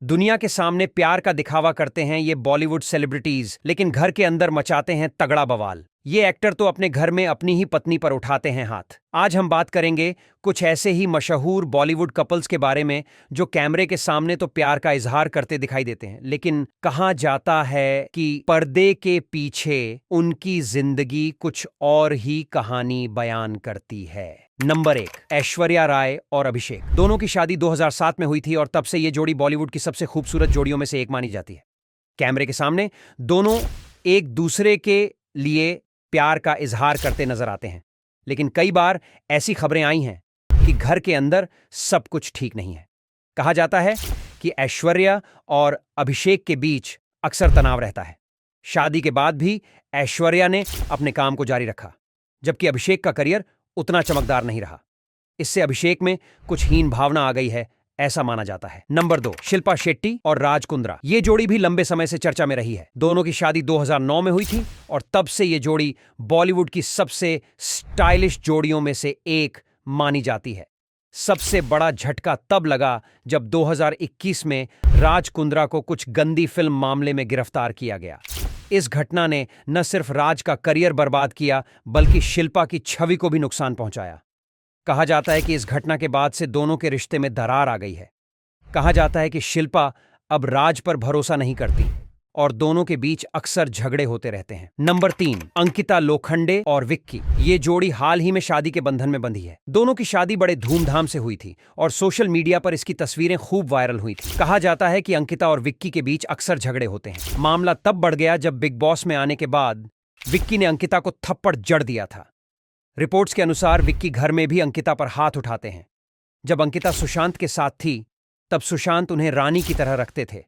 दुनिया के सामने प्यार का दिखावा करते हैं ये बॉलीवुड सेलिब्रिटीज, लेकिन घर के अंदर मचाते हैं तगड़ा बवाल। ये एक्टर तो अपने घर में अपनी ही पत्नी पर उठाते हैं हाथ। आज हम बात करेंगे कुछ ऐसे ही मशहूर बॉलीवुड कपल्स के बारे में जो कैमरे के सामने तो प्यार का इजहार करते दिखाई देते हैं, लेकिन कहा जाता है कि पर्दे के पीछे उनकी जिंदगी कुछ और ही कहानी बयान करती है। नंबर 1, ऐश्वर्या राय और अभिषेक। दोनों की शादी 2007 में हुई थी और तब से ये जोड़ी बॉलीवुड की सबसे खूबसूरत जोड़ियों में से एक मानी जाती है। कैमरे के सामने दोनों एक दूसरे के लिए प्यार का इजहार करते नजर आते हैं, लेकिन कई बार ऐसी खबरें आई हैं कि घर के अंदर सब कुछ ठीक नहीं है। कहा जाता है कि ऐश्वर्या और अभिषेक के बीच अक्सर तनाव रहता है। शादी के बाद भी ऐश्वर्या ने अपने काम को जारी रखा, जबकि अभिषेक का करियर उतना चमकदार नहीं रहा। इससे अभिषेक में कुछ हीन भावना आ गई है, ऐसा माना जाता है। नंबर 2, शिल्पा शेट्टी और राज कुंद्रा। ये जोड़ी भी लंबे समय से चर्चा में रही है। दोनों की शादी 2009 में हुई थी और तब से ये जोड़ी बॉलीवुड की सबसे स्टाइलिश जोड़ियों में से एक मानी जाती है। सबसे बड़ा झटका तब लगा जब 2021 में राज कुंद्रा को कुछ गंदी फिल्म मामले में गिरफ्तार किया गया। इस घटना ने न सिर्फ राज का करियर बर्बाद किया, बल्कि शिल्पा की छवि को भी नुकसान पहुंचाया। कहा जाता है कि इस घटना के बाद से दोनों के रिश्ते में दरार आ गई है। कहा जाता है कि शिल्पा अब राज पर भरोसा नहीं करती और दोनों के बीच अक्सर झगड़े होते रहते हैं। नंबर 3, अंकिता लोखंडे और विक्की। ये जोड़ी हाल ही में शादी के बंधन में बंधी है। दोनों की शादी बड़े धूमधाम से हुई थी और सोशल मीडिया पर इसकी तस्वीरें खूब वायरल हुई थी। कहा जाता है कि अंकिता और विक्की के बीच अक्सर झगड़े होते हैं। मामला तब बढ़ गया जब बिग बॉस में आने के बाद विक्की ने अंकिता को थप्पड़ जड़ दिया था। रिपोर्ट्स के अनुसार विक्की घर में भी अंकिता पर हाथ उठाते हैं। जब अंकिता सुशांत के साथ थी तब सुशांत उन्हें रानी की तरह रखते थे,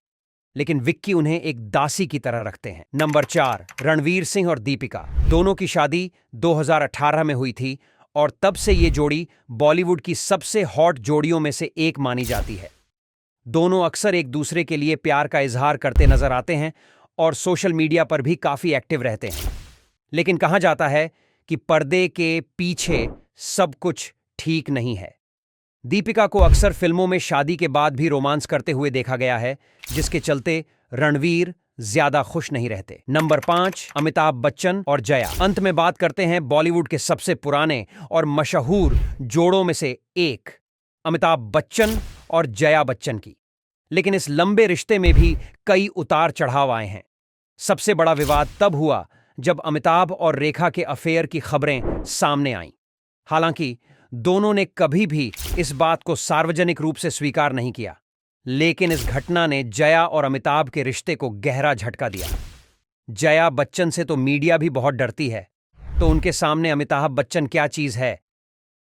लेकिन विक्की उन्हें एक दासी की तरह रखते हैं। नंबर 4, रणवीर सिंह और दीपिका। दोनों की शादी 2018 में हुई थी और तब से ये जोड़ी बॉलीवुड की सबसे हॉट जोड़ियों में से एक मानी जाती है। दोनों अक्सर एक दूसरे के लिए प्यार का इजहार करते नजर आते हैं और सोशल मीडिया पर भी काफी एक्टिव रहते हैं, लेकिन कहा जाता है कि पर्दे के पीछे सब कुछ ठीक नहीं है। दीपिका को अक्सर फिल्मों में शादी के बाद भी रोमांस करते हुए देखा गया है, जिसके चलते रणवीर ज्यादा खुश नहीं रहते। नंबर 5, अमिताभ बच्चन और जया। अंत में बात करते हैं बॉलीवुड के सबसे पुराने और मशहूर जोड़ों में से एक, अमिताभ बच्चन और जया बच्चन की। लेकिन इस लंबे रिश्ते में भी कई उतार चढ़ाव आए हैं। सबसे बड़ा विवाद तब हुआ जब अमिताभ और रेखा के अफेयर की खबरें सामने आईं। हालांकि दोनों ने कभी भी इस बात को सार्वजनिक रूप से स्वीकार नहीं किया, लेकिन इस घटना ने जया और अमिताभ के रिश्ते को गहरा झटका दिया। जया बच्चन से तो मीडिया भी बहुत डरती है, तो उनके सामने अमिताभ बच्चन क्या चीज है,